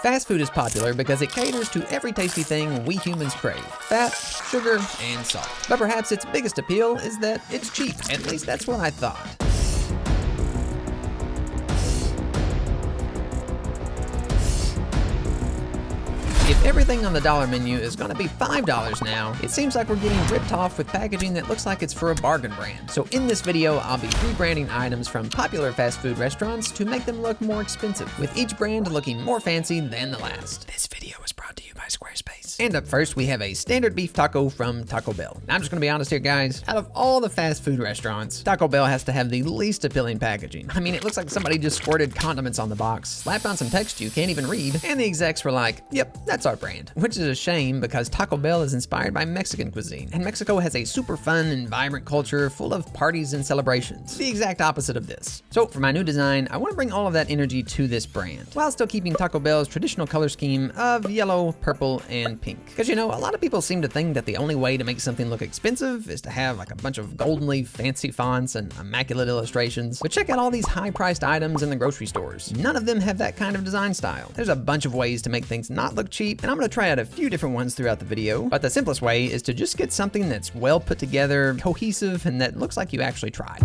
Fast food is popular because it caters to every tasty thing we humans crave: fat, sugar, and salt. But perhaps its biggest appeal is that it's cheap. At least that's what I thought. If everything on the dollar menu is gonna be $5 now, it seems like we're getting ripped off with packaging that looks like it's for a bargain brand. So in this video, I'll be rebranding items from popular fast food restaurants to make them look more expensive, with each brand looking more fancy than the last. This video is brought to you by Squarespace. And up first, we have a standard beef taco from Taco Bell. Now, I'm just gonna be honest here, guys. Out of all the fast food restaurants, Taco Bell has to have the least appealing packaging. I mean, it looks like somebody just squirted condiments on the box, slapped on some text you can't even read, and the execs were like, yep, that's our brand. Which is a shame because Taco Bell is inspired by Mexican cuisine, and Mexico has a super fun and vibrant culture full of parties and celebrations. The exact opposite of this. So for my new design, I want to bring all of that energy to this brand, while still keeping Taco Bell's traditional color scheme of yellow, purple, and pink. Because you know, a lot of people seem to think that the only way to make something look expensive is to have like a bunch of goldenly fancy fonts and immaculate illustrations. But check out all these high-priced items in the grocery stores. None of them have that kind of design style. There's a bunch of ways to make things not look cheap, and I'm gonna try out a few different ones throughout the video, but the simplest way is to just get something that's well put together, cohesive, and that looks like you actually tried.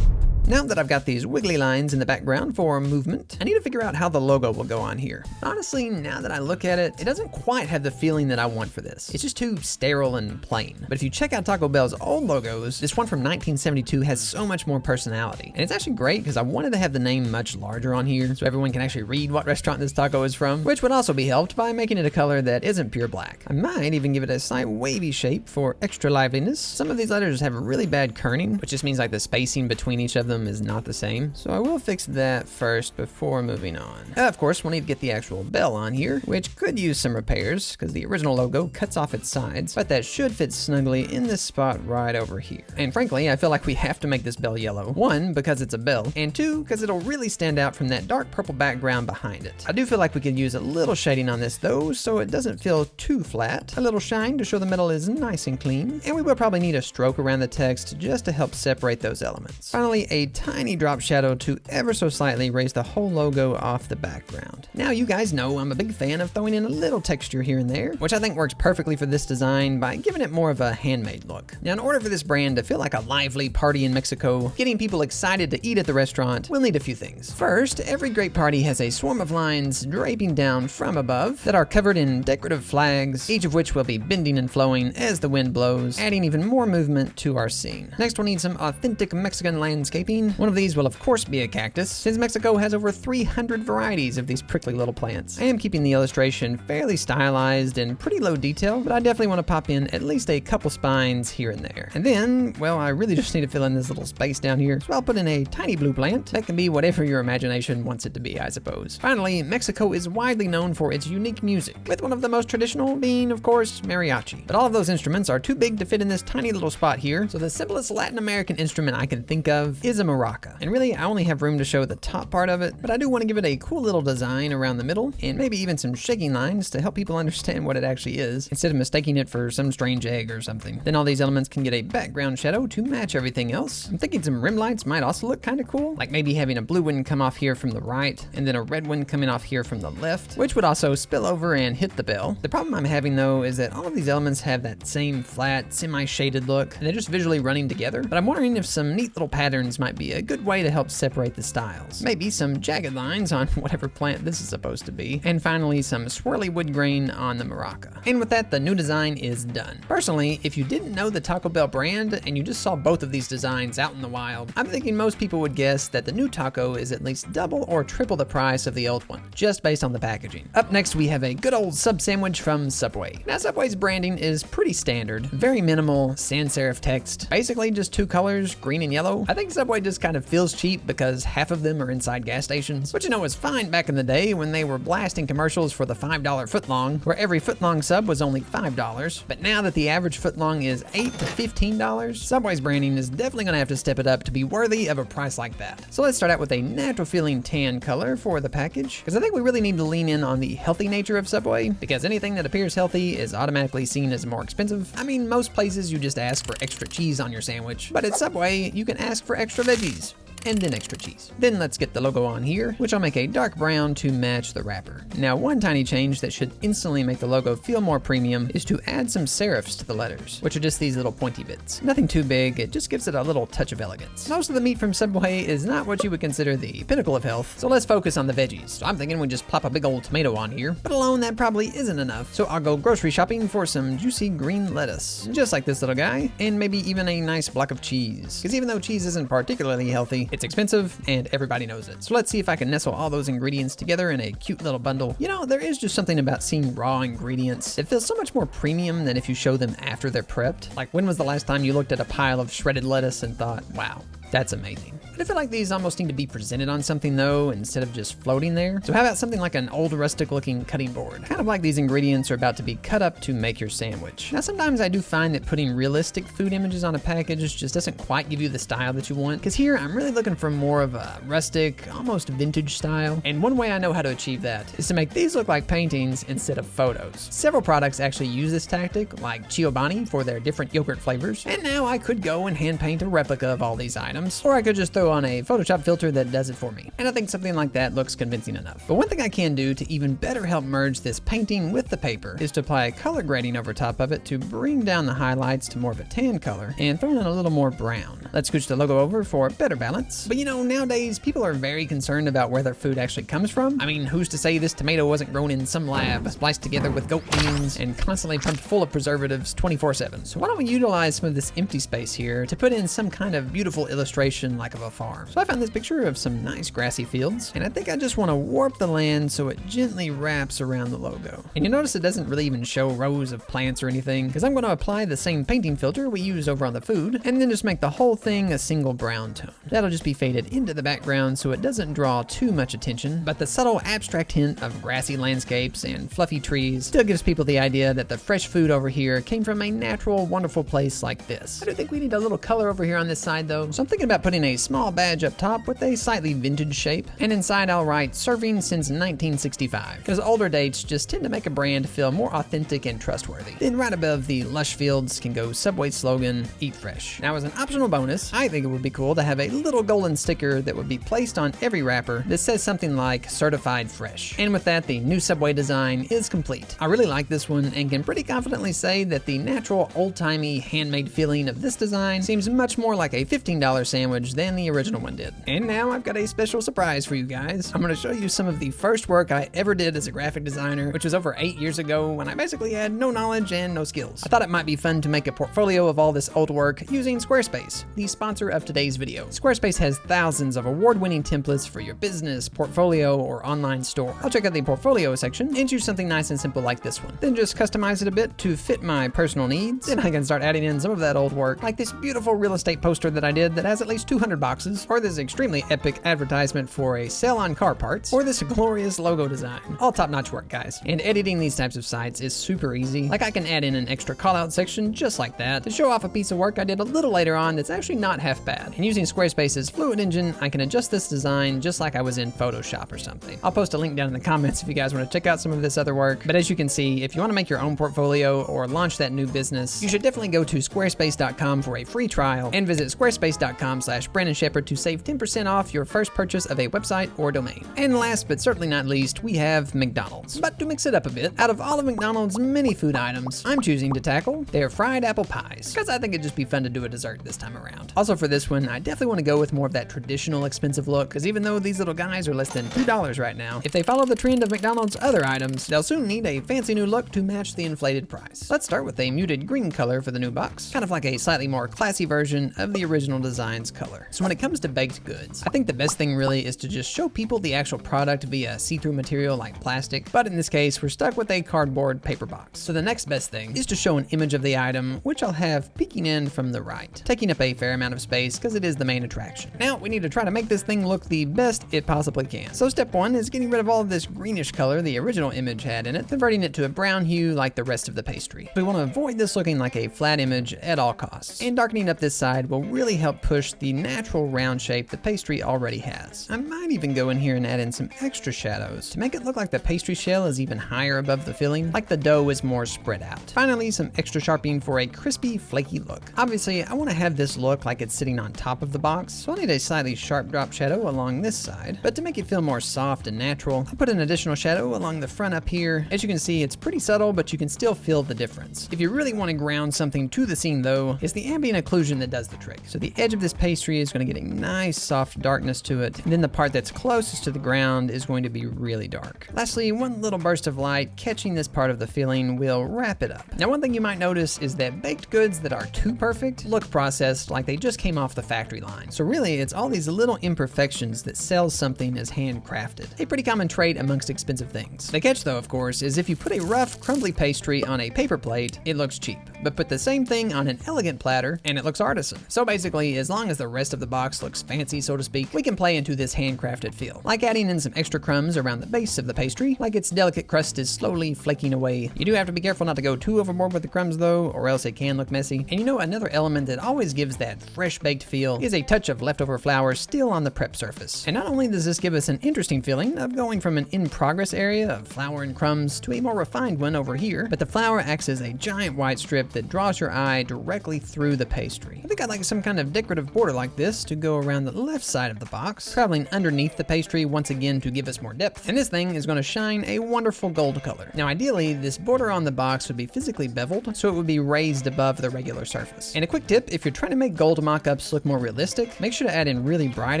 Now that I've got these wiggly lines in the background for movement, I need to figure out how the logo will go on here. Honestly, now that I look at it, it doesn't quite have the feeling that I want for this. It's just too sterile and plain. But if you check out Taco Bell's old logos, this one from 1972 has so much more personality. And it's actually great because I wanted to have the name much larger on here so everyone can actually read what restaurant this taco is from, which would also be helped by making it a color that isn't pure black. I might even give it a slight wavy shape for extra liveliness. Some of these letters have really bad kerning, which just means like the spacing between each of them is not the same. So I will fix that first before moving on. Of course, we'll need to get the actual bell on here, which could use some repairs because the original logo cuts off its sides, but that should fit snugly in this spot right over here. And frankly, I feel like we have to make this bell yellow. One, because it's a bell, and two, because it'll really stand out from that dark purple background behind it. I do feel like we could use a little shading on this though, so it doesn't feel too flat. A little shine to show the metal is nice and clean, and we will probably need a stroke around the text just to help separate those elements. Finally, a tiny drop shadow to ever so slightly raise the whole logo off the background. Now, you guys know I'm a big fan of throwing in a little texture here and there, which I think works perfectly for this design by giving it more of a handmade look. Now, in order for this brand to feel like a lively party in Mexico, getting people excited to eat at the restaurant, we'll need a few things. First, every great party has a swarm of lines draping down from above that are covered in decorative flags, each of which will be bending and flowing as the wind blows, adding even more movement to our scene. Next, we'll need some authentic Mexican landscaping. One of these will of course be a cactus, since Mexico has over 300 varieties of these prickly little plants. I am keeping the illustration fairly stylized and pretty low detail, but I definitely want to pop in at least a couple spines here and there. And then, well, I really just need to fill in this little space down here, so I'll put in a tiny blue plant that can be whatever your imagination wants it to be, I suppose. Finally, Mexico is widely known for its unique music, with one of the most traditional being, of course, mariachi. But all of those instruments are too big to fit in this tiny little spot here, so the simplest Latin American instrument I can think of is a maraca. And really, I only have room to show the top part of it, but I do want to give it a cool little design around the middle, and maybe even some shaking lines to help people understand what it actually is, instead of mistaking it for some strange egg or something. Then all these elements can get a background shadow to match everything else. I'm thinking some rim lights might also look kind of cool, like maybe having a blue one come off here from the right, and then a red one coming off here from the left, which would also spill over and hit the bell. The problem I'm having though is that all of these elements have that same flat, semi-shaded look, and they're just visually running together, but I'm wondering if some neat little patterns might be a good way to help separate the styles. Maybe some jagged lines on whatever plant this is supposed to be. And finally, some swirly wood grain on the maraca. And with that, the new design is done. Personally, if you didn't know the Taco Bell brand and you just saw both of these designs out in the wild, I'm thinking most people would guess that the new taco is at least double or triple the price of the old one, just based on the packaging. Up next, we have a good old sub sandwich from Subway. Now, Subway's branding is pretty standard, very minimal, sans serif text, basically just two colors, green and yellow. I think Subway just kind of feels cheap because half of them are inside gas stations, which you know was fine back in the day when they were blasting commercials for the $5 footlong, where every footlong sub was only $5. But now that the average footlong is $8 to $15, Subway's branding is definitely gonna have to step it up to be worthy of a price like that. So let's start out with a natural feeling tan color for the package, because I think we really need to lean in on the healthy nature of Subway, because anything that appears healthy is automatically seen as more expensive. I mean, most places you just ask for extra cheese on your sandwich, but at Subway, you can ask for extra veggies. and then extra cheese. Then let's get the logo on here, which I'll make a dark brown to match the wrapper. Now, one tiny change that should instantly make the logo feel more premium is to add some serifs to the letters, which are just these little pointy bits. Nothing too big, it just gives it a little touch of elegance. Most of the meat from Subway is not what you would consider the pinnacle of health, so let's focus on the veggies. So I'm thinking we just plop a big old tomato on here, but alone that probably isn't enough. So I'll go grocery shopping for some juicy green lettuce, just like this little guy, and maybe even a nice block of cheese. Because even though cheese isn't particularly healthy, it's expensive and everybody knows it. So let's see if I can nestle all those ingredients together in a cute little bundle. You know, there is just something about seeing raw ingredients that feels so much more premium than if you show them after they're prepped. Like, when was the last time you looked at a pile of shredded lettuce and thought, wow, that's amazing? But I feel like these almost need to be presented on something though, instead of just floating there. So how about something like an old rustic looking cutting board? Kind of like these ingredients are about to be cut up to make your sandwich. Now sometimes I do find that putting realistic food images on a package just doesn't quite give you the style that you want. Because here I'm really looking for more of a rustic, almost vintage style. And one way I know how to achieve that is to make these look like paintings instead of photos. Several products actually use this tactic, like Chobani for their different yogurt flavors. And now I could go and hand paint a replica of all these items, or I could just throw on a Photoshop filter that does it for me. And I think something like that looks convincing enough. But one thing I can do to even better help merge this painting with the paper is to apply a color grading over top of it to bring down the highlights to more of a tan color and throw in a little more brown. Let's scooch the logo over for better balance. But you know, nowadays people are very concerned about where their food actually comes from. I mean, who's to say this tomato wasn't grown in some lab, spliced together with goat beans, and constantly pumped full of preservatives 24/7. So why don't we utilize some of this empty space here to put in some kind of beautiful illustration like of a farm. So I found this picture of some nice grassy fields, and I think I just want to warp the land so it gently wraps around the logo. And you notice it doesn't really even show rows of plants or anything, because I'm going to apply the same painting filter we used over on the food, and then just make the whole thing a single brown tone. That'll just be faded into the background so it doesn't draw too much attention, but the subtle abstract hint of grassy landscapes and fluffy trees still gives people the idea that the fresh food over here came from a natural, wonderful place like this. I do think we need a little color over here on this side though, so I'm thinking about putting a small badge up top with a slightly vintage shape, and inside I'll write serving since 1965, because older dates just tend to make a brand feel more authentic and trustworthy. Then right above the lush fields can go Subway slogan, eat fresh. Now as an optional bonus, I think it would be cool to have a little golden sticker that would be placed on every wrapper that says something like certified fresh. And with that, the new Subway design is complete. I really like this one and can pretty confidently say that the natural old-timey handmade feeling of this design seems much more like a $15 sandwich than the original one did. And now I've got a special surprise for you guys. I'm going to show you some of the first work I ever did as a graphic designer, which was over 8 years ago when I basically had no knowledge and no skills. I thought it might be fun to make a portfolio of all this old work using Squarespace, the sponsor of today's video. Squarespace has thousands of award-winning templates for your business, portfolio, or online store. I'll check out the portfolio section and choose something nice and simple like this one. Then just customize it a bit to fit my personal needs. Then I can start adding in some of that old work, like this beautiful real estate poster that I did that has at least 200 boxes, or this extremely epic advertisement for a sale on car parts, or this glorious logo design. All top-notch work, guys. And editing these types of sites is super easy. Like I can add in an extra call-out section just like that to show off a piece of work I did a little later on that's actually not half bad. And using Squarespace's Fluid Engine, I can adjust this design just like I was in Photoshop or something. I'll post a link down in the comments if you guys want to check out some of this other work. But as you can see, if you want to make your own portfolio or launch that new business, you should definitely go to squarespace.com for a free trial and visit squarespace.com/BrandonShepard to save 10% off your first purchase of a website or domain. And last but certainly not least, we have McDonald's. But to mix it up a bit, out of all of McDonald's many food items, I'm choosing to tackle their fried apple pies, because I think it'd just be fun to do a dessert this time around. Also for this one, I definitely want to go with more of that traditional expensive look, because even though these little guys are less than $2 right now, if they follow the trend of McDonald's other items, they'll soon need a fancy new look to match the inflated price. Let's start with a muted green color for the new box, kind of like a slightly more classy version of the original design's color. So when it comes to baked goods, I think the best thing really is to just show people the actual product via see-through material like plastic, but in this case, we're stuck with a cardboard paper box. So the next best thing is to show an image of the item, which I'll have peeking in from the right, taking up a fair amount of space because it is the main attraction. Now we need to try to make this thing look the best it possibly can. So step one is getting rid of all of this greenish color the original image had in it, converting it to a brown hue like the rest of the pastry. We want to avoid this looking like a flat image at all costs, and darkening up this side will really help push harsh the natural round shape the pastry already has. I might even go in here and add in some extra shadows to make it look like the pastry shell is even higher above the filling, like the dough is more spread out. Finally, some extra sharpening for a crispy, flaky look. Obviously, I want to have this look like it's sitting on top of the box, so I'll need a slightly sharp drop shadow along this side, but to make it feel more soft and natural, I'll put an additional shadow along the front up here. As you can see, it's pretty subtle, but you can still feel the difference. If you really want to ground something to the scene though, it's the ambient occlusion that does the trick. So the edge of this pastry is going to get a nice soft darkness to it, and then the part that's closest to the ground is going to be really dark. Lastly, one little burst of light catching this part of the filling will wrap it up. Now, one thing you might notice is that baked goods that are too perfect look processed like they just came off the factory line. So really, it's all these little imperfections that sells something as handcrafted. A pretty common trait amongst expensive things. The catch though, of course, is if you put a rough, crumbly pastry on a paper plate, it looks cheap. But put the same thing on an elegant platter, and it looks artisan. So basically, as long as the rest of the box looks fancy, so to speak, we can play into this handcrafted feel. Like adding in some extra crumbs around the base of the pastry, like its delicate crust is slowly flaking away. You do have to be careful not to go too overboard with the crumbs though, or else it can look messy. And you know, another element that always gives that fresh baked feel is a touch of leftover flour still on the prep surface. And not only does this give us an interesting feeling of going from an in-progress area of flour and crumbs to a more refined one over here, but the flour acts as a giant white strip that draws your eye directly through the pastry. I think I'd like some kind of decorative border like this to go around the left side of the box, traveling underneath the pastry once again to give us more depth. And this thing is going to shine a wonderful gold color. Now ideally, this border on the box would be physically beveled, so it would be raised above the regular surface. And a quick tip, if you're trying to make gold mock-ups look more realistic, make sure to add in really bright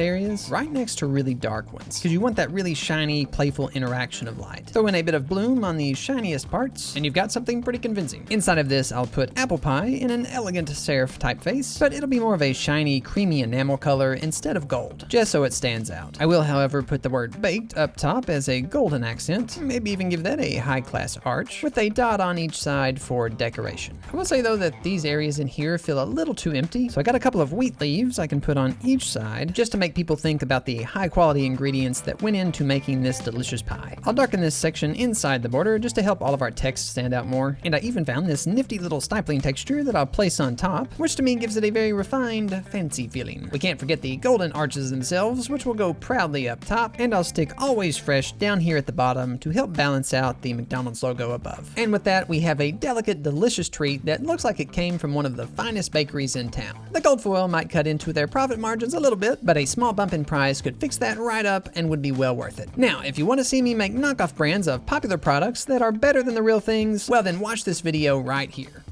areas right next to really dark ones, because you want that really shiny, playful interaction of light. Throw in a bit of bloom on the shiniest parts, and you've got something pretty convincing. Inside of this, I'll put apple pie in an elegant serif typeface, but it'll be more of a shiny, creamy enamel color instead of gold, just so it stands out. I will, however, put the word baked up top as a golden accent, maybe even give that a high-class arch, with a dot on each side for decoration. I will say though that these areas in here feel a little too empty, so I got a couple of wheat leaves I can put on each side, just to make people think about the high-quality ingredients that went into making this delicious pie. I'll darken this section inside the border just to help all of our text stand out more, and I even found this nifty little stippling texture that I'll place on top, which to me gives it a very refined, fancy feeling. We can't forget the golden arches themselves, which will go proudly up top, and I'll stick always fresh down here at the bottom to help balance out the McDonald's logo above. And with that, we have a delicate, delicious treat that looks like it came from one of the finest bakeries in town. The gold foil might cut into their profit margins a little bit, but a small bump in price could fix that right up and would be well worth it. Now, if you want to see me make knockoff brands of popular products that are better than the real things, well then watch this video right here.